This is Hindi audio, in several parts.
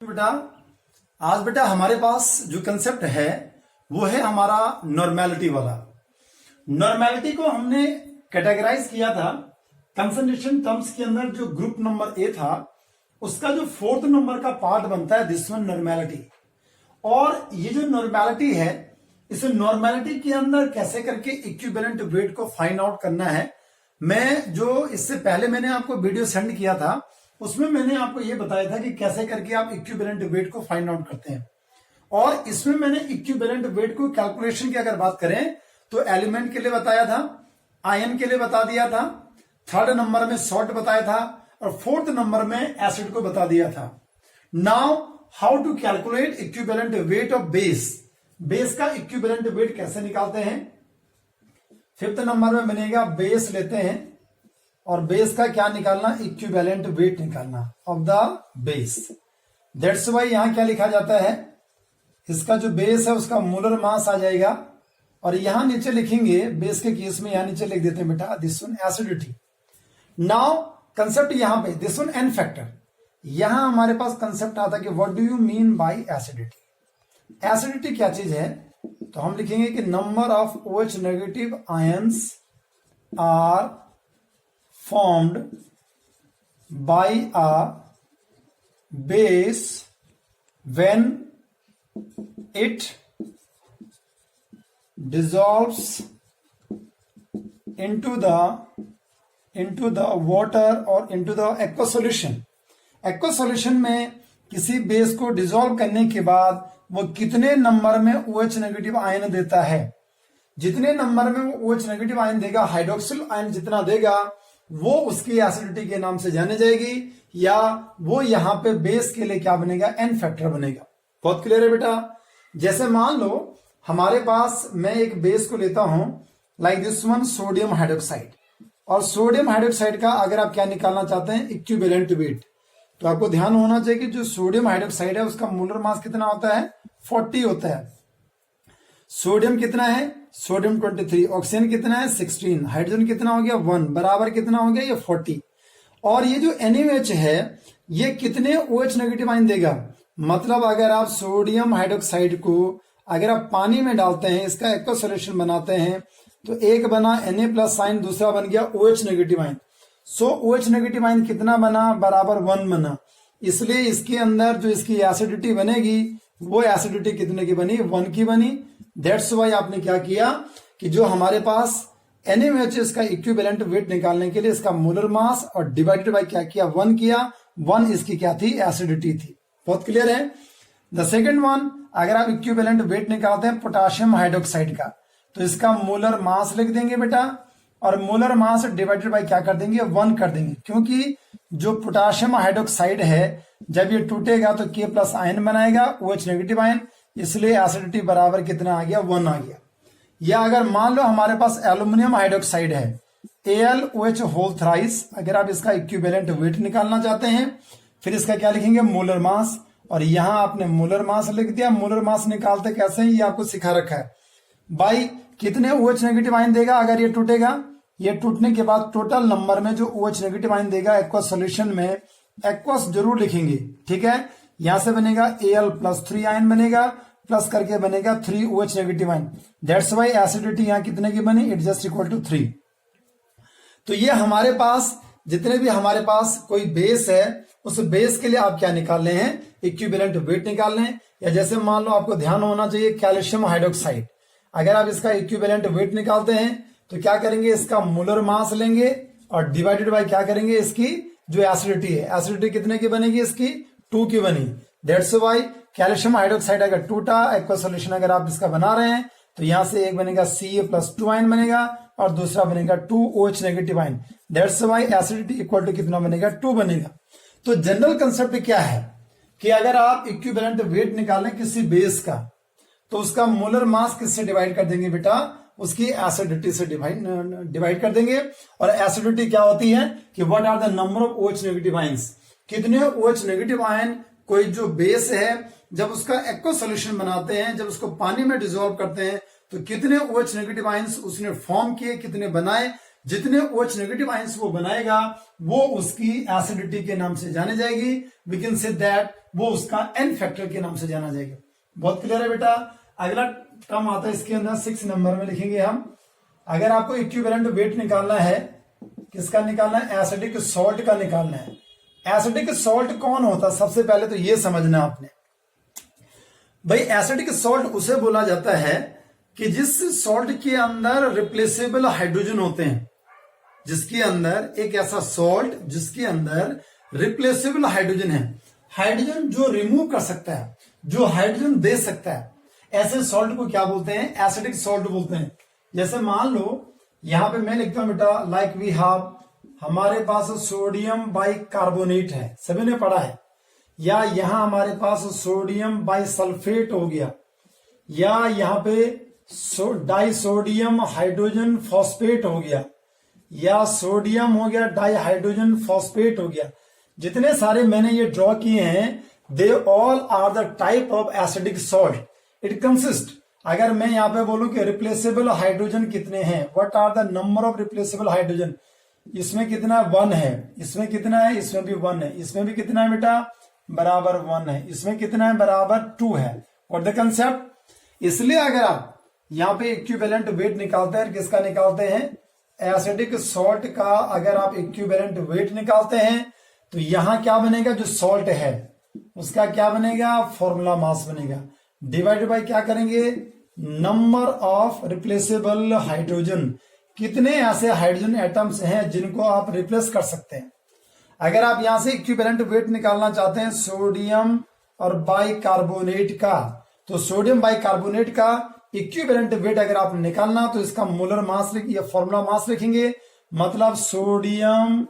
बेटा आज बेटा हमारे पास जो कंसेप्ट है वो है हमारा नॉर्मेलिटी वाला। नॉर्मेलिटी को हमने कैटेगराइज किया था कंसंट्रेशन टर्म्स के अंदर। जो ग्रुप नंबर ए था उसका जो फोर्थ नंबर का पार्ट बनता है दिस वन नॉर्मेलिटी। और ये जो नॉर्मेलिटी है इस नॉर्मेलिटी के अंदर कैसे करके इक्विवेलेंट वेट को फाइंड आउट करना है, मैं जो इससे पहले मैंने आपको वीडियो सेंड किया था उसमें मैंने आपको यह बताया था कि कैसे करके आप इक्विवेलेंट वेट को फाइंड आउट करते हैं। और इसमें मैंने इक्विवेलेंट वेट को कैलकुलेशन की अगर बात करें तो एलिमेंट के लिए बताया था, आयन के लिए बता दिया था, थर्ड नंबर में सॉल्ट बताया था और फोर्थ नंबर में एसिड को बता दिया था। Now how to calculate equivalent weight of base. Base का इक्विवेलेंट वेट कैसे निकालते हैं। फिफ्थ नंबर में बनेगा बेस लेते हैं और बेस का क्या निकालना, इक्विवेलेंट वेट निकालना of the base. That's why यहां क्या लिखा जाता है, इसका जो बेस है उसका मोलर मास आ जाएगा और यहां नीचे लिखेंगे बेस के केस में, यहां नीचे लिख देते हैं बेटा this one acidity. Now concept यहां पे दिस वन एन फैक्टर। यहां हमारे पास कंसेप्ट आता है कि what do you mean by acidity. Acidity क्या चीज है, तो हम लिखेंगे कि number of OH negative ions are formed by a base when it dissolves into the water or into the aqueous solution। aqueous solution में किसी बेस को डिसॉल्व करने के बाद वो कितने नंबर में OH नेगेटिव आयन देता है। जितने नंबर में वो OH नेगेटिव आयन देगा, हाइड्रोक्सिल आयन जितना देगा वो उसकी एसिडिटी के नाम से जानी जाएगी, या वो यहां पे बेस के लिए क्या बनेगा, एन फैक्टर बनेगा। बहुत क्लियर है बेटा। जैसे मान लो हमारे पास मैं एक बेस को लेता हूं like this one sodium hydroxide, और सोडियम हाइड्रोक्साइड का अगर आप क्या निकालना चाहते हैं, इक्विवेलेंट वेट, तो आपको ध्यान होना चाहिए कि जो सोडियम हाइड्रोक्साइड है उसका मोलर मास कितना होता है, 40 होता है। सोडियम कितना है, सोडियम 23, ऑक्सीजन कितना है 16, हाइड्रोजन कितना हो गया 1, बराबर कितना हो गया ये 40। और ये जो NaOH है ये कितने OH नेगेटिव आयन देगा, मतलब अगर आप सोडियम हाइड्रोक्साइड को अगर आप पानी में डालते हैं, इसका एक्वस सॉल्यूशन बनाते हैं, तो एक बना Na+ साइन, दूसरा बन गया OH नेगेटिव आयन। सो OH नेगेटिव आयन कितना बना, बराबर 1 बना। इसलिए इसके अंदर जो इसकी एसिडिटी बनेगी वो एसिडिटी कितने की बनी, 1 की बनी। दैट्स वाई आपने क्या किया कि जो हमारे पास NaOH का इक्विवेलेंट वेट निकालने के लिए इसका मोलर मास और डिवाइडेड बाय क्या किया, 1 किया। 1 इसकी क्या थी, एसिडिटी थी। बहुत क्लियर है। द सेकेंड वन, अगर आप इक्विवेलेंट वेट निकालते हैं पोटाशियम हाइड्रोक्साइड का, तो इसका मोलर मास लिख देंगे बेटा और मोलर मास डिवाइडेड बाय क्या कर देंगे, 1 कर देंगे। क्योंकि जो पोटाशियम हाइड्रोक्साइड है जब ये टूटेगा तो K+ आयन बनाएगा, OH नेगेटिव आयन, इसलिए एसिडिटी बराबर कितना आ गया, 1 आ गया। या अगर मान लो हमारे पास एल्यूमिनियम हाइड्रोक्साइड है AlOH होल थ्राइस, अगर आप इसका इक्विवेलेंट वेट निकालना चाहते हैं फिर इसका क्या लिखेंगे, मोलर मास, और यहां आपने मोलर मास लिख दिया। मोलर मास निकालते कैसे हैं ये आपको सिखा रखा है। बाई कितने OH नेगेटिव आयन देगा अगर ये टूटेगा, ये टूटने के बाद टोटल नंबर में जो OH नेगेटिव आयन देगा एक्वस सॉल्यूशन में, एक्वस जरूर लिखेंगे, ठीक है। यहां से बनेगा Al+3 आयन बनेगा, प्लस करके बनेगा 3 OH negative ion. That's why acidity यहां कितने की बनी, इट जस्ट इक्वल टू 3। तो ये हमारे पास जितने भी हमारे पास कोई बेस है उस बेस के लिए आप क्या निकाल रहे हैं, इक्विवेलेंट वेट निकाल रहे हैं। या जैसे मान लो आपको ध्यान होना चाहिए कैल्शियम हाइड्रोक्साइड, अगर आप इसका इक्विवेलेंट वेट निकालते हैं तो क्या करेंगे, इसका मोलर मास लेंगे और डिवाइडेड बाय क्या करेंगे, इसकी जो एसिडिटी है, एसिडिटी कितने की बनेगी, इसकी 2 की बनी। दैट्स वाई कैल्शियम हाइड्रोक्साइड अगर टूटा, एक्वस सॉल्यूशन अगर आप इसका बना रहे हैं तो यहां से एक बनेगा Ca+2 आयन बनेगा और दूसरा बनेगा 2 OH negative ion. That's why acidity equal to कितना बनेगा, 2 बनेगा। तो जनरल कंसेप्ट क्या है कि अगर आप इक्विवेलेंट वेट निकालें किसी बेस का तो उसका मोलर मास किससे डिवाइड कर देंगे बेटा, उसकी एसिडिटी से डिवाइड कर देंगे। और एसिडिटी क्या होती है कि what are the number of OH negative ions, कितने OH नेगेटिव आयन कोई जो बेस है जब उसका एक्वस सॉल्यूशन बनाते हैं, जब उसको पानी में डिसॉल्व करते हैं तो कितने OH नेगेटिव आयंस उसने फॉर्म किए, कितने बनाए, जितने OH नेगेटिव आयंस वो बनाएगा वो उसकी एसिडिटी के नाम से जानी जाएगी। वी कैन से दैट वो उसका N फैक्टर के नाम से जाना जाएगा। बहुत क्लियर है बेटा। अगला टर्म आता है इसके अंदर 6 नंबर में लिखेंगे हम। अगर आपको इक्विवेलेंट वेट निकालना है, किसका निकालना है? एसिडिक सॉल्ट का निकालना है। एसिडिक सॉल्ट कौन होता है? सबसे पहले तो ये समझना आपने भाई, एसिडिक सॉल्ट उसे बोला जाता है कि जिस सॉल्ट के अंदर रिप्लेसेबल हाइड्रोजन होते हैं, जिसके अंदर एक ऐसा सॉल्ट जिसके अंदर रिप्लेसेबल हाइड्रोजन है, हाइड्रोजन जो रिमूव कर सकता है, जो हाइड्रोजन दे सकता है, ऐसे सॉल्ट को क्या बोलते हैं? एसिडिक सॉल्ट बोलते हैं। जैसे मान लो यहां पे मैं लिखता हूं बेटा, लाइक वी हैव, हमारे पास सोडियम बाइकार्बोनेट है, सभी ने पढ़ा है, या यहां हमारे पास सोडियम बाइसल्फेट हो गया, या यहां पे डाइसोडियम हाइड्रोजन फॉस्फेट हो गया, या सोडियम हो गया डाइहाइड्रोजन फॉस्फेट हो गया। जितने सारे मैंने ये ड्रॉ किए हैं, they all are the type of acidic salt. It consist, अगर मैं यहां पे बोलूं कि रिप्लेसेबल हाइड्रोजन कितने हैं, what are the number of replaceable hydrogen, इसमें कितना 1 है, इसमें कितना है, इसमें भी 1 है, इसमें भी कितना है बेटा? बराबर 1 है, इसमें कितना है? बराबर 2 है। और द कंसेप्ट, इसलिए अगर आप यहां पे इक्विवेलेंट वेट निकालते हैं, किसका निकालते हैं? एसिडिक सॉल्ट का। अगर आप इक्विवेलेंट वेट निकालते हैं तो यहां क्या बनेगा? जो सॉल्ट है उसका क्या बनेगा? फॉर्मूला मास बनेगा, डिवाइड बाय क्या करेंगे? Number of replaceable hydrogen. कितने ऐसे हाइड्रोजन एटम्स हैं जिनको आप रिप्लेस कर सकते हैं। अगर आप यहां से इक्विवेलेंट वेट निकालना चाहते हैं सोडियम और बाइकार्बोनेट का, तो सोडियम बाइकार्बोनेट का इक्विवेलेंट वेट अगर आप निकालना तो इसका मोलर मास या फॉर्मूला मास लिखेंगे, मतलब सोडियम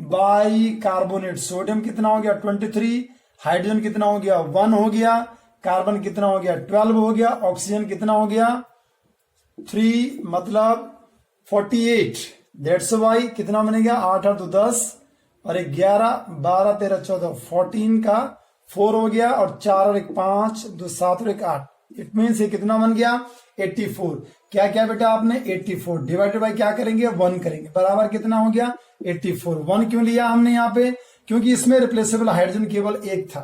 बाइकार्बोनेट, सोडियम कितना हो गया? 23, हाइड्रोजन कितना हो गया? 1 हो गया, कार्बन कितना हो गया? 12 हो गया, ऑक्सीजन कितना हो गया? 3, मतलब 48। दैट्स वाई कितना बनेगा? 8 और 2 10 और 11, 12 13 14, 14 का 4 हो गया, और 4 और 1 5, 2 7 और 1 8। इट मीन्स ये कितना बन गया? 84। क्या क्या बेटा आपने? 84 डिवाइडेड बाय क्या करेंगे? 1 करेंगे, बराबर कितना हो गया? 84। 1 क्यों लिया हमने यहाँ पे? क्योंकि इसमें रिप्लेसेबल हाइड्रोजन केवल एक था।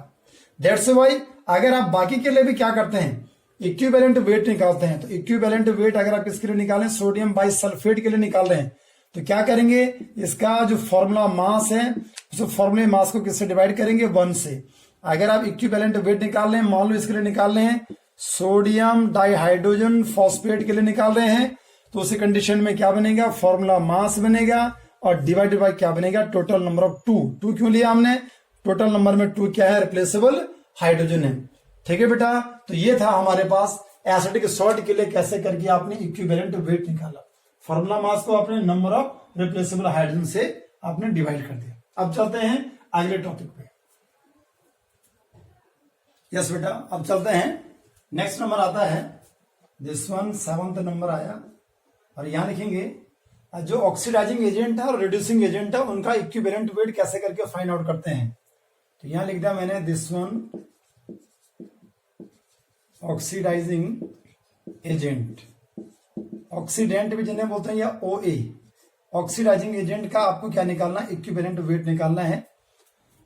दैट्स वाई अगर आप बाकी के लिए भी क्या करते हैं? इक्विवेलेंट वेट निकालते हैं, तो इक्विवेलेंट वेट अगर आप किसके लिए निकालें? सोडियम बाइसल्फेट के लिए निकाल रहे हैं, तो क्या करेंगे? इसका जो फॉर्मूला मास है उस फॉर्मूले मास को किससे डिवाइड करेंगे? 1 से। अगर आप इक्विवेलेंट वेट निकाल रहे हैं, मान लो इसके लिए निकाल रहे हैं सोडियम डाइहाइड्रोजन फॉस्फेट के लिए निकाल रहे हैं, तो उसी कंडीशन में क्या बनेगा? फॉर्मूला मास बनेगा और डिवाइडेड बाय क्या बनेगा? टोटल नंबर ऑफ 2 क्यों लिया हमने? टोटल नंबर में 2 क्या है? रिप्लेसेबल हाइड्रोजन है। ठीक है बेटा, तो ये था हमारे पास एसिडिक सॉल्ट के लिए कैसे करके आपने इक्विवेलेंट वेट निकाला। फॉर्मूला मास को आपने नंबर ऑफ रिप्लेसेबल हाइड्रोजन से आपने डिवाइड कर दिया। अब चलते हैं अगले टॉपिक पे। यस बेटा, अब चलते हैं। नेक्स्ट नंबर आता है दिस वन, 7th नंबर आया, और यहां लिखेंगे जो ऑक्सीडाइजिंग एजेंट है और रिड्यूसिंग एजेंट है उनका इक्विवेलेंट वेट कैसे करके फाइंड आउट करते हैं। तो यहां लिख दिया मैंने this one, oxidizing agent, oxidant भी जिन्हें बोलते हैं, या OA। ऑक्सीडाइजिंग एजेंट का आपको क्या निकालना? इक्विवेलेंट वेट निकालना है।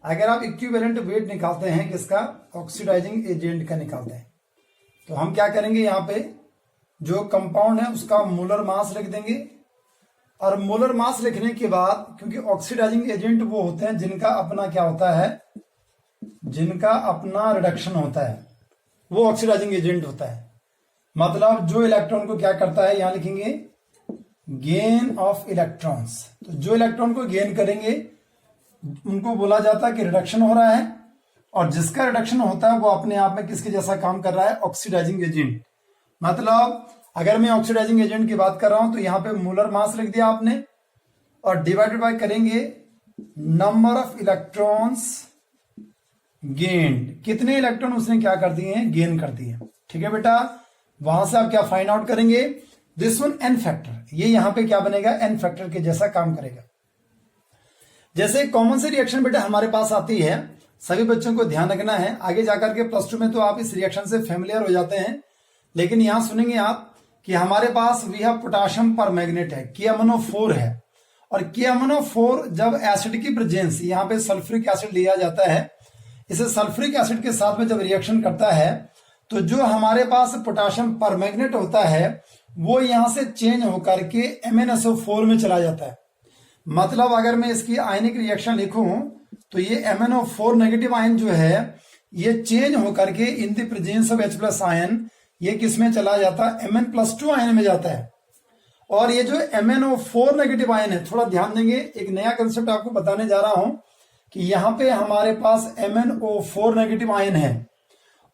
अगर आप इक्विवेलेंट वेट निकालते हैं किसका? ऑक्सीडाइजिंग एजेंट का निकालते हैं, तो हम क्या करेंगे? यहाँ पे जो कंपाउंड है उसका मोलर मास लिख देंगे, और मोलर मास लिखने के बाद, क्योंकि ऑक्सीडाइजिंग एजेंट वो होते हैं जिनका अपना क्या होता है? जिनका अपना रिडक्शन होता है, वो ऑक्सीडाइजिंग एजेंट होता है। मतलब जो इलेक्ट्रॉन को क्या करता है, यहां लिखेंगे गेन ऑफ इलेक्ट्रॉन्स। तो जो इलेक्ट्रॉन को गेन करेंगे उनको बोला जाता है कि रिडक्शन हो रहा है, और जिसका रिडक्शन होता है वो अपने आप में किसके जैसा काम कर रहा है? Oxidizing agent. मतलब अगर मैं ऑक्सीडाइजिंग एजेंट की बात कर रहा हूं तो यहां पे मोलर मास लिख दिया आपने, और डिवाइडेड बाय करेंगे नंबर ऑफ इलेक्ट्रॉन्स गेन्ड। कितने इलेक्ट्रॉन उसने क्या कर दिए हैं? गेन कर दिए। ठीक है बेटा, वहां से आप क्या फाइंड आउट करेंगे? This one N factor. ये यहां पे क्या बनेगा? N फैक्टर के जैसा काम करेगा। जैसे कॉमन सी रिएक्शन बेटा हमारे पास आती है, सभी बच्चों को ध्यान रखना है, आगे जाकर के +2 में तो आप इस रिएक्शन से फेमिलियर हो जाते हैं, लेकिन यहां सुनेंगे आप कि हमारे पास वी हैव पोटाशियम पर मैग्नेट है, KMnO4 है, और KMnO4 जब एसिड की प्रेजेंस, यहाँ पे सल्फ्यूरिक एसिड लिया जाता है, इसे सल्फ्यूरिक एसिड के साथ में जब रिएक्शन करता है तो जो हमारे पास पोटाशियम परमैंगनेट होता है वो यहां से चेंज होकर के MnSO4 में चला जाता है। मतलब अगर मैं इसकी आयनिक रिएक्शन लिखूं तो ये MnO4 नेगेटिव आयन जो है ये चेंज होकर के in the presence of H+ ion ये किस में चला जाता है, Mn+2 आयन में जाता है। और ये जो MnO4 नेगेटिव आयन है, थोड़ा ध्यान देंगे, एक नया कंसेप्ट आपको बताने जा रहा हूं कि यहां पे हमारे पास MnO4 नेगेटिव आयन है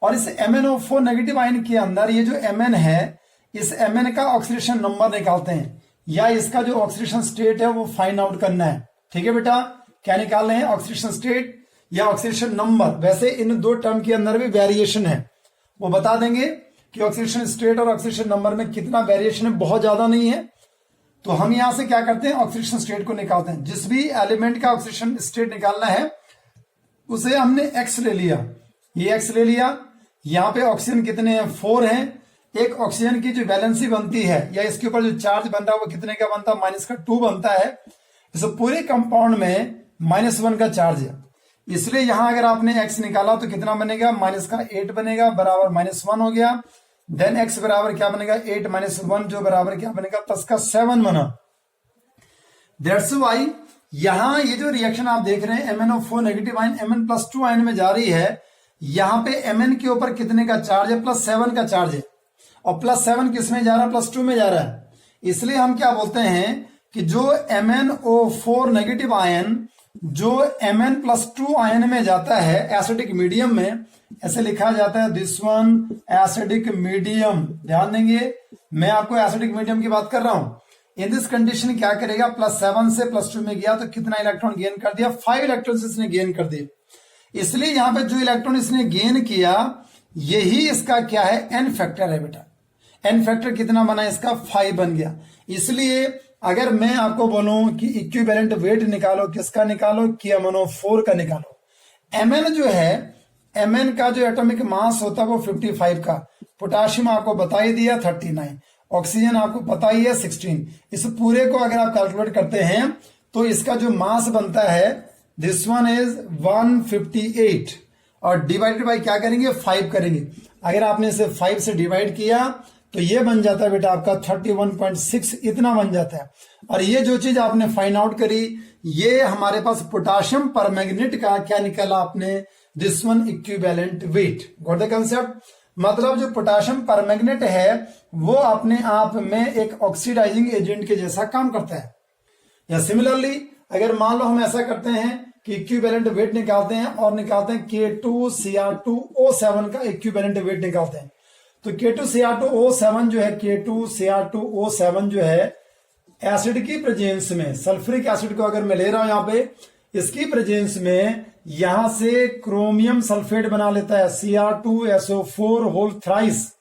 और इस MnO4 नेगेटिव आयन के अंदर ये जो Mn है, इस Mn का ऑक्सीडेशन नंबर निकालते हैं या इसका जो ऑक्सीडेशन स्टेट है वो फाइंड आउट करना है। ठीक है बेटा, क्या निकाल रहे हैं, ऑक्सीडेशन स्टेट या ऑक्सीडेशन नंबर। वैसे इन दो टर्म के अंदर भी वेरिएशन है, वो बता देंगे कि ऑक्सीडेशन स्टेट और ऑक्सीडेशन नंबर में कितना वेरिएशन है, बहुत ज्यादा नहीं है। तो हम यहां से क्या करते हैं, ऑक्सीडेशन स्टेट को निकालते हैं। जिस भी एलिमेंट का ऑक्सीडेशन स्टेट निकालना है उसे हमने X ले लिया, ये X ले लिया। यहां पे ऑक्सीजन कितने हैं, 4 हैं। एक ऑक्सीजन की जो वैलेंसी बनती है या इसके ऊपर जो चार्ज बन रहा है वो कितने का बनता है, -2 बनता है। इस पूरे कंपाउंड में -1 का चार्ज है, इसलिए यहां अगर आपने X निकाला तो कितना बनेगा, -8 बनेगा, बराबर -1 हो गया। देन X बराबर क्या बनेगा, 8 - 1 जो बराबर क्या बनेगा, 7 बना। दैट्स वाई यहां ये जो रिएक्शन आप देख रहे हैं MnO4 negative ion Mn+2 ion में जा रही है, यहां पे Mn के ऊपर कितने का चार्ज है, +7 का चार्ज है। और +7 किस में जा रहा है, +2 में जा रहा है। इसलिए हम क्या बोलते हैं कि जो MnO4 नेगेटिव आयन जो Mn+2 आयन में जाता है एसिडिक मीडियम में, ऐसे लिखा जाता है दिस वन एसिडिक मीडियम। ध्यान देंगे, मैं आपको एसिडिक मीडियम की बात कर रहा हूं। इन दिस कंडीशन क्या करेगा, +7 से +2 में गया तो कितना इलेक्ट्रॉन गेन कर दिया, 5 इलेक्ट्रॉन इसने गेन कर दिए। इसलिए यहां पे जो इलेक्ट्रॉन इसने गेन किया यही इसका क्या है, एन फैक्टर है बेटा। एन फैक्टर कितना बना, इसका 5 बन गया। इसलिए अगर मैं आपको बोलूं कि इक्विवेलेंट वेट निकालो, किसका निकालो, KMnO4 का निकालो। Mn जो है, Mn का जो एटॉमिक मास होता है वो 55 का, पोटाशियम आपको बता ही दिया 39, ऑक्सीजन आपको पता ही है 16। इस पूरे को अगर आप कैलकुलेट करते हैं तो इसका जो मास बनता है दिस वन इज 158 और डिवाइडेड बाय क्या करेंगे, 5 करेंगे। अगर आपने इसे 5 से डिवाइड किया तो ये बन जाता है बेटा आपका 31.6, इतना बन जाता है। और ये जो चीज आपने फाइंड आउट करी, ये हमारे पास पोटाशियम परमैंगनेट का क्या निकाला आपने, this one equivalent weight. Got the concept. मतलब जो पोटाशियम परमैंगनेट है वो अपने आप में एक ऑक्सीडाइजिंग एजेंट के जैसा काम करता है। या सिमिलरली अगर मान लो हम ऐसा करते हैं कि इक्विवेलेंट वेट निकालते हैं और निकालते हैं K2Cr2O7 का इक्विवेलेंट वेट निकालते हैं, तो K2Cr2O7 जो है, K2Cr2O7 जो है एसिड की प्रेजेंस में, सल्फ्यूरिक एसिड को अगर मैं ले रहा हूं यहां पे, इसकी प्रेजेंस में यहां से क्रोमियम सल्फेट बना लेता है Cr2SO4 होल थ्राइस।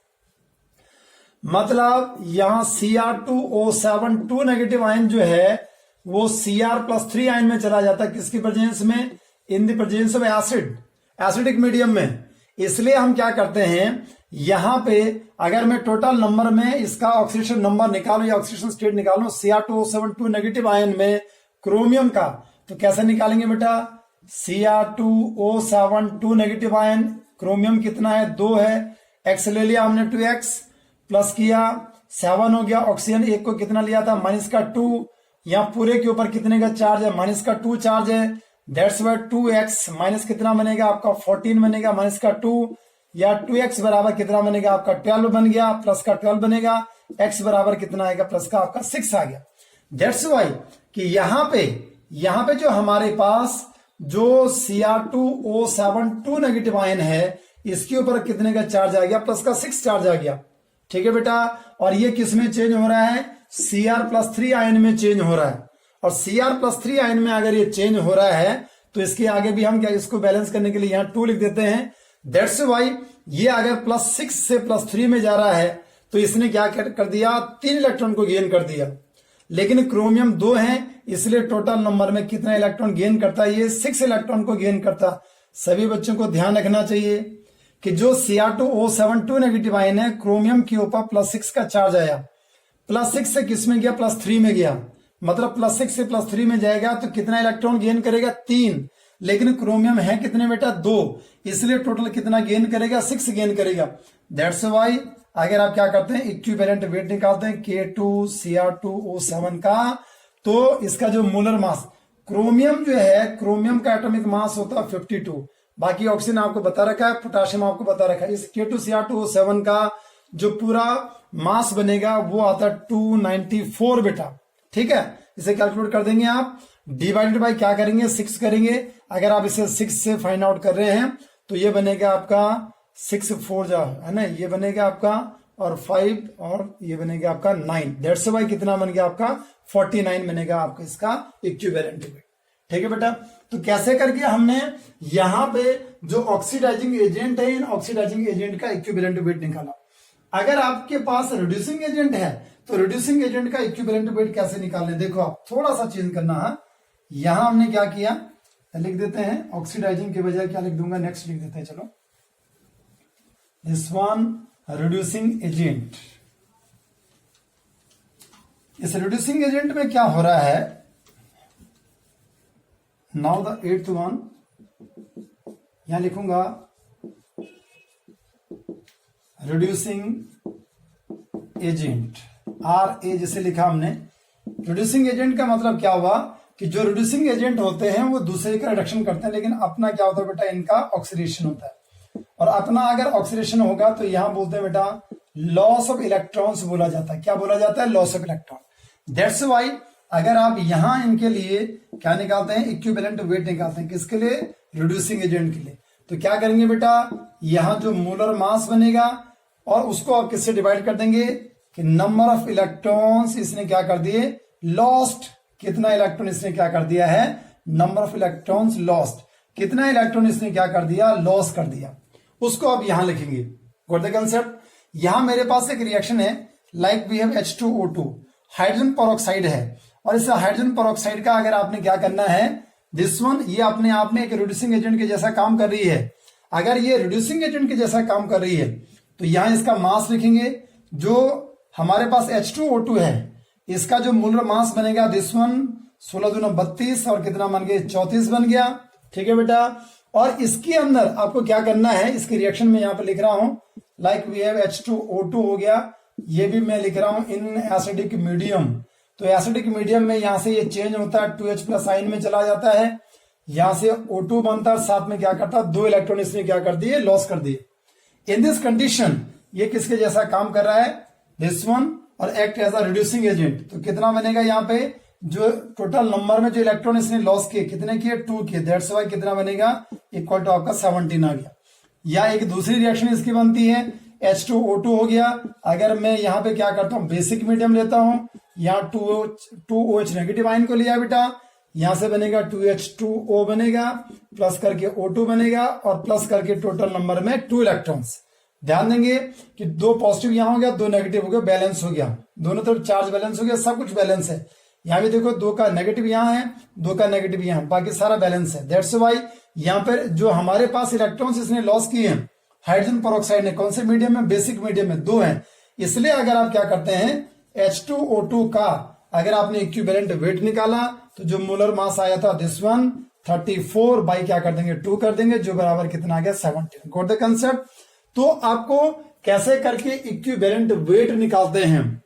मतलब यहां Cr2O7 2 नेगेटिव आयन जो है वो Cr+3 आयन में चला जाता है, किसकी प्रेजेंस में, in the presence of acid, acidic medium में। इसलिए हम क्या करते हैं, यहां पे अगर मैं टोटल नंबर में इसका ऑक्सीडेशन नंबर निकालू या ऑक्सीडेशन स्टेट निकालू Cr2O7 2 नेगेटिव आयन में क्रोमियम का, तो कैसे निकालेंगे बेटा, Cr2O7 2 नेगेटिव आयन, क्रोमियम कितना है, 2 है, X ले लिया हमने 2X, प्लस किया 7 हो गया। ऑक्सीजन एक को कितना लिया था, -2, यहां पूरे के ऊपर कितने का चार्ज है, -2 चार्ज है। दैट्स वाई 2x माइनस कितना बनेगा आपका 14 बनेगा, -2 या 2x बराबर कितना बनेगा आपका 12 बन गया, प्लस का 12 बनेगा, x बराबर कितना आएगा, प्लस का आपका 6 आ गया। दैट्स वाई कि यहां पे जो हमारे पास जो Cr2O7 2 नेगेटिव आयन है इसके ऊपर कितने का चार्ज आ गया, प्लस का 6 चार्ज आ गया। ठीक है बेटा, और ये किस में चेंज हो रहा है, Cr+3 आयन में चेंज हो रहा है। और Cr+3 आयन में अगर ये चेंज हो रहा है तो इसके आगे भी हम क्या, इसको बैलेंस करने के लिए यहां 2 लिख देते हैं। दैट्स वाई ये अगर +6 से +3 में जा रहा है तो इसने क्या कर दिया, 3 इलेक्ट्रॉन को गेन कर दिया। लेकिन क्रोमियम 2 है, इसलिए टोटल नंबर में कितना इलेक्ट्रॉन गेन करता है, ये 6 इलेक्ट्रॉन को गेन करता। सभी बच्चों को ध्यान रखना चाहिए कि जो Cr2O7 2 नेगेटिव आयन है, क्रोमियम के ऊपर +6 का चार्ज आया, +6 से किस में गया, +3 में गया। मतलब +6 से +3 में जाएगा तो कितना इलेक्ट्रॉन गेन करेगा? 3। लेकिन क्रोमियम है कितने बेटा? 2, इसलिए टोटल कितना गेन करेगा? 6 गेन करेगा। दैट्स वाई अगर आप क्या करते हैं, इक्विवेलेंट वेट निकालते हैं K2Cr2O7 का, तो इसका जो मोलर मास, क्रोमियम जो है, क्रोमियम का एटॉमिक मास होता है 52, बाकी ऑक्सीजन आपको बता रखा है, पोटाशियम आपको बता रखा है। इस K2Cr2O7 का जो पूरा मास बनेगा वो आता है 294 बेटा, ठीक है। इसे कैलकुलेट कर देंगे आप, डिवाइडेड बाय क्या करेंगे? 6 करेंगे। अगर आप इसे 6 से फाइंड आउट कर रहे हैं तो ये बनेगा आपका 6 4 जा है ना, ये बनेगा आपका और 5 और ये बनेगा आपका 9। दैट्स वाई कितना बन गया आपका? 49 बनेगा आपका इसका इक्विवेलेंट वेट, ठीक है बेटा। तो कैसे करके हमने यहां पे जो ऑक्सीडाइजिंग एजेंट है, इन ऑक्सीडाइजिंग एजेंट का इक्विवेलेंट वेट निकाला। अगर आपके पास रिड्यूसिंग एजेंट है तो रिड्यूसिंग एजेंट का इक्विवेलेंट वेट कैसे निकालने? देखो आप थोड़ा सा चेंज करना है। यहां हमने क्या किया, लिख देते हैं ऑक्सीडाइजिंग के बजाय क्या लिख दूंगा, नेक्स्ट लिख देते हैं। चलो, दिस वन रिड्यूसिंग एजेंट। इस रिड्यूसिंग एजेंट में क्या हो रहा है? नाउ द 8th वन, यहां लिखूंगा रिड्यूसिंग एजेंट, RA जैसे लिखा हमने। रिड्यूसिंग एजेंट का मतलब क्या हुआ कि जो रिड्यूसिंग एजेंट होते हैं वो दूसरे का रिडक्शन करते हैं, लेकिन अपना क्या होता है बेटा? इनका ऑक्सीडेशन होता है। और अपना अगर ऑक्सीडेशन होगा तो यहां बोलते हैं बेटा लॉस ऑफ इलेक्ट्रॉन्स बोला जाता है। क्या बोला जाता है? Loss of electron. That's why अगर आप यहां इनके लिए क्या निकालते हैं? इक्विवेलेंट वेट निकालते हैं। किसके लिए? रिड्यूसिंग एजेंट के लिए। तो क्या करेंगे बेटा, यहां जो मोलर मास बनेगा और उसको आप किससे डिवाइड कर देंगे कि नंबर ऑफ इलेक्ट्रॉन्स इसने क्या कर दिए? लॉस्ट। कितना इलेक्ट्रॉन इसने क्या कर दिया है? Number of electrons lost. कितना इलेक्ट्रॉन इसने क्या कर दिया? लॉस कर दिया। उसको आप यहां लिखेंगे। Got the concept? यहां मेरे पास एक रिएक्शन है, like we have H2O2, hydrogen peroxide है। और इस हाइड्रोजन पेरोक्साइड का अगर आपने क्या करना है, दिस वन, ये अपने आप में एक रिड्यूसिंग एजेंट के जैसा काम कर रही है। अगर ये रिड्यूसिंग एजेंट के जैसा काम कर रही है तो यहां इसका मास लिखेंगे। जो हमारे पास H2O2 है, इसका जो मोलर मास बनेगा दिस वन 16 दूना 32 और कितना बन गया? 34 बन गया, ठीक है बेटा। और इसके अंदर आपको क्या करना है, इसके रिएक्शन में यहां पर लिख रहा हूं, लाइक वी हैव H2O2 हो गया, ये भी मैं लिख रहा हूं इन एसिडिक मीडियम। तो एसिडिक मीडियम में यहां से ये चेंज होता है, 2H+ आयन में चला जाता है, यहां से O2 बनता है, साथ में क्या करता है? 2 इलेक्ट्रॉन इसने क्या कर दिए? लॉस कर दिए। इन दिस कंडीशन ये किसके जैसा काम कर रहा है? दिस वन, और act as a reducing agent. तो कितना बनेगा यहाँ पे? जो टोटल नंबर में जो इलेक्ट्रॉन इसने लॉस किए, कितने किए? 2 किए। दैट्स वाई कितना बनेगा? इक्वल टू आपका 17 आ गया। या एक दूसरी रिएक्शन इसकी बनती है, H2O2 हो गया। अगर मैं यहाँ पे क्या करता हूँ, बेसिक मीडियम लेता हूं, यहाँ 2OH नेगेटिव आयन को लिया बेटा, यहां से बनेगा 2H2O बनेगा, प्लस करके O2 बनेगा और प्लस करके टोटल नंबर में 2 इलेक्ट्रॉन्स। ध्यान देंगे कि 2 पॉजिटिव यहां हो गया, 2 नेगेटिव हो गया, बैलेंस हो गया, दोनों तरफ चार्ज बैलेंस हो गया, सब कुछ बैलेंस है। यहां भी देखो 2 का नेगेटिव यहां है, 2 का नेगेटिव यहां, बाकी सारा बैलेंस है। दैट्स वाई यहां पर जो हमारे पास इलेक्ट्रॉन्स इसने लॉस किए हैं हाइड्रोजन पेरोक्साइड ने, कौन से मीडियम में? बेसिक मीडियम में 2 हैं। इसलिए अगर आप क्या करते हैं, H2O2 का अगर आपने इक्विवेलेंट वेट निकाला तो जो मोलर मास आया था दिस वन 34 बाई क्या कर देंगे? 2 कर देंगे, जो बराबर कितना आ गया? 17। Got the concept? तो आपको कैसे करके इक्विवेलेंट वेट निकालते हैं,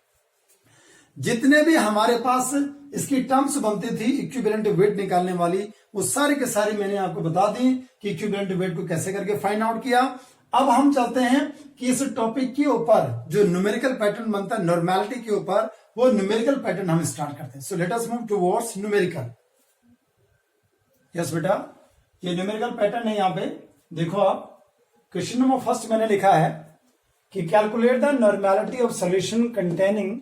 जितने भी हमारे पास इसकी टर्म्स बनती थी इक्विवेलेंट वेट निकालने वाली, वो सारी के सारी मैंने आपको बता दी कि इक्विवेलेंट वेट को कैसे करके फाइंड आउट किया। अब हम चलते हैं कि इस टॉपिक के ऊपर जो न्यूमेरिकल पैटर्न बनता है नॉर्मेलिटी के ऊपर, वो न्यूमेरिकल पैटर्न हम स्टार्ट करते हैं। So let us move towards numerical. Yes बेटा, ये न्यूमेरिकल पैटर्न है। यहां पे देखो आप, क्वेश्चन नंबर फर्स्ट मैंने लिखा है कि calculate the normality of solution containing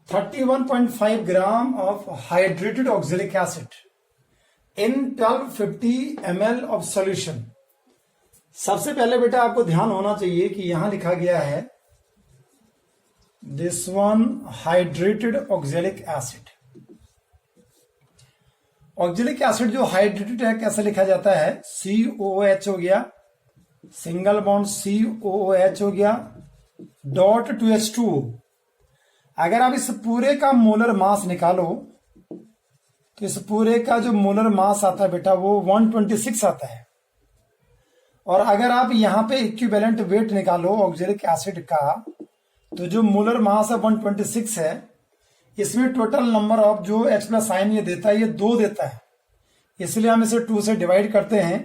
31.5 gram of hydrated oxalic acid in 1250 ml of solution. सबसे पहले बेटा आपको ध्यान होना चाहिए कि यहां लिखा गया है this one hydrated oxalic acid. Oxalic acid जो हाइड्रेटेड है कैसे लिखा जाता है? COOH हो गया, सिंगल बॉन्ड COOH हो गया, डॉट 2H2O। अगर आप इस पूरे का मोलर मास निकालो तो इस पूरे का जो मोलर मास आता है बेटा वो 126 आता है। और अगर आप यहां पे इक्विवेलेंट वेट निकालो ऑक्जेलिक एसिड का तो जो मोलर मास है 126 है, इसमें टोटल नंबर ऑफ जो H प्लस आयन ये देता है ये 2 देता है, इसलिए हम इसे 2 से डिवाइड करते हैं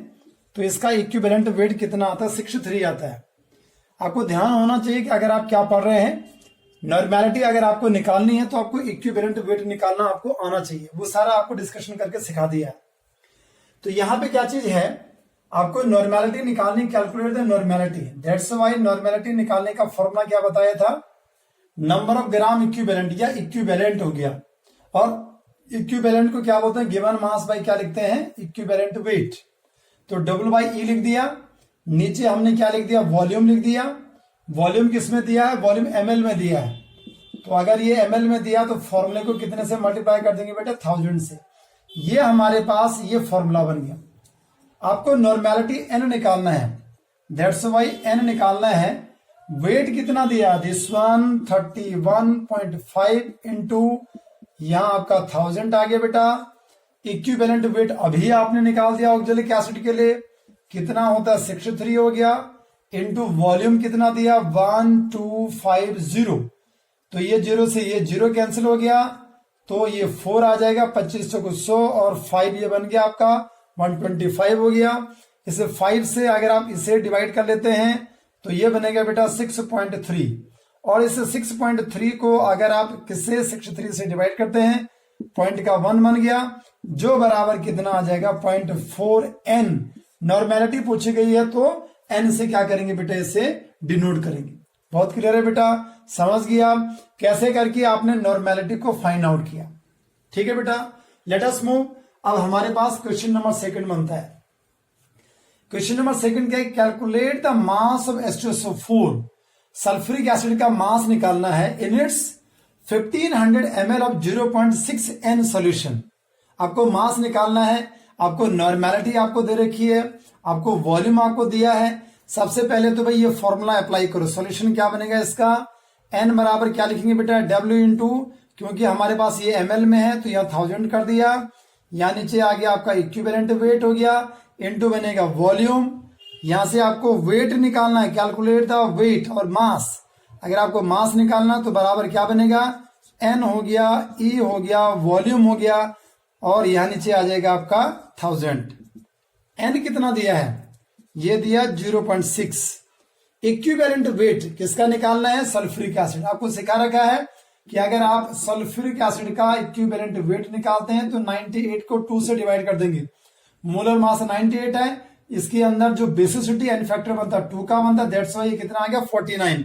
तो इसका इक्विवेलेंट वेट कितना आता है 63 आता है। आपको ध्यान होना चाहिए कि अगर आप क्या पढ़ रहे हैं, नॉर्मेलिटी अगर आपको निकालनी है तो आपको इक्विवेलेंट वेट निकालना आपको आना चाहिए, वो सारा आपको डिस्कशन करके सिखा दिया। तो यहां पे क्या चीज है, आपको नॉर्मेलिटी निकालनी, calculate the normality. That's why normality निकालने का फॉर्मूला क्या बताया था, नंबर ऑफ ग्राम इक्विवेलेंट या इक्विवेलेंट हो गया। और इक्विवेलेंट को क्या बोलते हैं, गिवन मास बाय क्या लिखते हैं, इक्विवेलेंट वेट। तो W/E लिख दिया, नीचे हमने क्या लिख दिया, वॉल्यूम लिख दिया। वॉल्यूम किस में दिया है, वॉल्यूम ml में दिया है। तो अगर ये ml में दिया तो फॉर्मूले को कितने से मल्टीप्लाई कर देंगे बेटा, 1000 से। ये हमारे पास ये फॉर्मूला बन गया। आपको नॉर्मेलिटी n निकालना है, दैट्स व्हाई n निकालना है। वेट कितना दिया, दिस वन 31.5 इंटू यहां आपका 1000 आ गया बेटा। इक्विवेलेंट वेट अभी आपने निकाल दिया ऑक्जेलिक एसिड के लिए, कितना होता है 63 हो गया, इंटू वॉल्यूम कितना दिया 1250। तो ये 0 से ये 0 कैंसिल हो गया, तो ये 4 आ जाएगा, 25 को 100 और 5 ये बन गया आपका 125 हो गया। इसे 5 से अगर आप इसे डिवाइड कर लेते हैं तो ये बनेगा बेटा 6.3। और इस 6.3 को अगर आप किससे 63 से डिवाइड करते हैं, पॉइंट का 1 बन गया, जो बराबर कितना आ जाएगा 0.4n। नॉर्मेलिटी पूछी गई है तो n से क्या करेंगे बेटा, इसे डिनोट करेंगे। बहुत क्लियर है बेटा, समझ गया कैसे करके आपने नॉर्मेलिटी को फाइंड आउट किया। ठीक है बेटा, लेट अस मूव। अब हमारे पास क्वेश्चन नंबर 2 बनता है। क्वेश्चन नंबर 2 क्या है, calculate the mass of H2SO4। Sulphuric acid का मास निकालना है in its 1500 ml of 0.6n solution. आपको मास निकालना है, आपको नॉर्मेलिटी आपको दे रखी है, आपको वॉल्यूम आपको दिया है। सबसे पहले तो भाई ये फॉर्मूला अप्लाई करो। सॉल्यूशन क्या बनेगा इसका, n बराबर क्या लिखेंगे बेटा, W इंटू, क्योंकि हमारे पास ये ml में है तो यहाँ 1000 कर दिया, यहाँ नीचे आ गया आपका इक्विवेलेंट वेट हो गया, इंटू बनेगा वॉल्यूम। यहां से आपको वेट निकालना है, कैलकुलेट द वेट और मास। अगर आपको मास निकालना तो बराबर क्या बनेगा, n हो गया, E हो गया, वॉल्यूम हो गया, और यहां नीचे आ जाएगा आपका 1000। n कितना दिया है, ये दिया 0.6। इक्विवेलेंट वेट किसका निकालना है, सल्फ्यूरिक एसिड। आपको सिखा रखा है कि अगर आप सल्फ्यूरिक एसिड का इक्विवेलेंट वेट निकालते हैं तो 98 को 2 से डिवाइड कर देंगे। मोलर मास 98 है, इसके अंदर जो बेसिसिटी एन फैक्टर बनता है 2 का बनता है, दैट्स व्हाई ये कितना आ गया 49।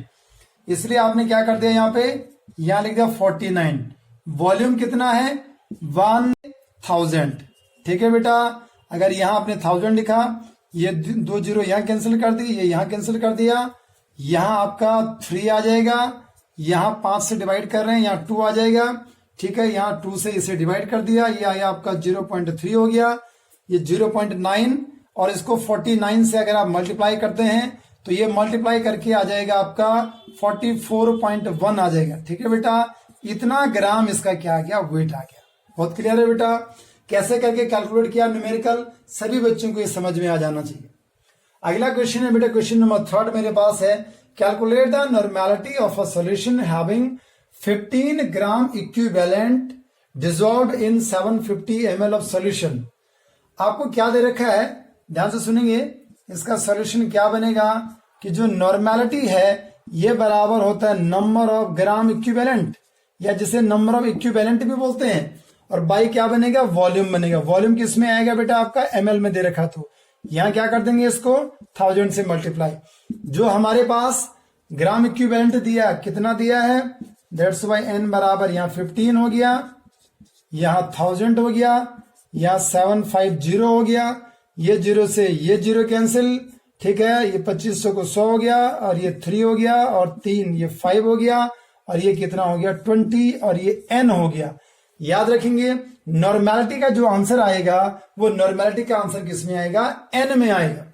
इसलिए आपने क्या कर दिया, यहाँ पे यहां लिख दिया 49। वॉल्यूम कितना है 1000। ठीक है बेटा, अगर यहां आपने 1000 लिखा, ये 2 जीरो यहां कैंसिल कर दी, ये यहां कैंसिल कर दिया, यहां आपका 3 आ जाएगा, यहां 5 से डिवाइड कर रहे हैं, यहां 2 आ जाएगा। ठीक है, यहां 2 से इसे डिवाइड कर दिया, ये आया आपका 0.3 हो गया, ये 0.9, और इसको 49 से अगर आप मल्टीप्लाई करते हैं तो ये मल्टीप्लाई करके आ जाएगा आपका 44.1 आ जाएगा। ठीक है बेटा, इतना ग्राम इसका क्या आ गया, वेट आ गया। बहुत क्लियर है बेटा, कैसे करके कैलकुलेट किया न्यूमेरिकल, सभी बच्चों को ये समझ में आ जाना चाहिए। अगला क्वेश्चन है बेटा, क्वेश्चन नंबर 3 मेरे पास है, calculate the normality of a solution having 15 gram equivalent dissolved in 750 ml of solution. आपको क्या दे रखा है, ध्यान से सुनेंगे, इसका सॉल्यूशन क्या बनेगा कि जो नॉर्मेलिटी है ये बराबर होता है नंबर ऑफ ग्राम इक्विवेलेंट, या जिसे नंबर ऑफ इक्विवेलेंट भी बोलते हैं, और बाई क्या बनेगा, वॉल्यूम बनेगा। वॉल्यूम किस में आएगा बेटा, आपका ml में दे रखा, तो यहां क्या कर देंगे, इसको 1000 से मल्टीप्लाई। जो हमारे पास ग्राम इक्विवेलेंट दिया, कितना दिया है, दैट्स वाई n बराबर यहाँ 15 हो गया, यहाँ 1000 हो गया, यहाँ 750 हो गया, ये 0 से ये 0 कैंसिल। ठीक है, ये 2500 को 100 हो गया, और ये 3 हो गया, और 3 ये 5 हो गया, और ये कितना हो गया 20, और ये n हो गया। याद रखेंगे नॉर्मेलिटी का जो आंसर आएगा वो नॉर्मेलिटी का आंसर किस में आएगा, n में आएगा।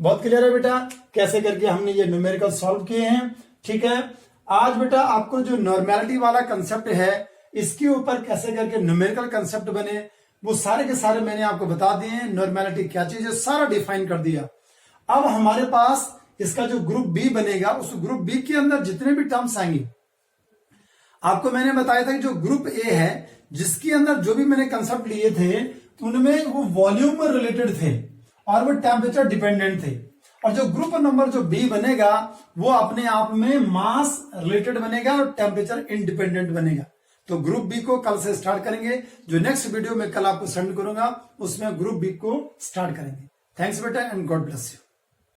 बहुत क्लियर है बेटा, कैसे करके हमने ये न्यूमेरिकल सॉल्व किए हैं। ठीक है, आज बेटा आपको जो नॉर्मेलिटी वाला कंसेप्ट है, इसके ऊपर कैसे करके न्यूमेरिकल कंसेप्ट बने, वो सारे के सारे मैंने आपको बता दिए हैं। नॉर्मेलिटी क्या चीज है सारा डिफाइन कर दिया। अब हमारे पास इसका जो ग्रुप बी बनेगा, उस ग्रुप बी के अंदर जितने भी टर्म्स आएंगे, आपको मैंने बताया था कि जो ग्रुप ए है, जिसके अंदर जो भी मैंने कंसेप्ट लिए थे, उनमें वो वॉल्यूम में रिलेटेड थे और वो टेम्परेचर डिपेंडेंट थे। और जो ग्रुप नंबर जो बी बनेगा, वो अपने आप में मास रिलेटेड बनेगा और टेम्परेचर इंडिपेंडेंट बनेगा। तो ग्रुप बी को कल से स्टार्ट करेंगे। जो नेक्स्ट वीडियो में कल आपको सेंड करूंगा, उसमें ग्रुप बी को स्टार्ट करेंगे। थैंक्स बेटा एंड गॉड ब्लेस यू।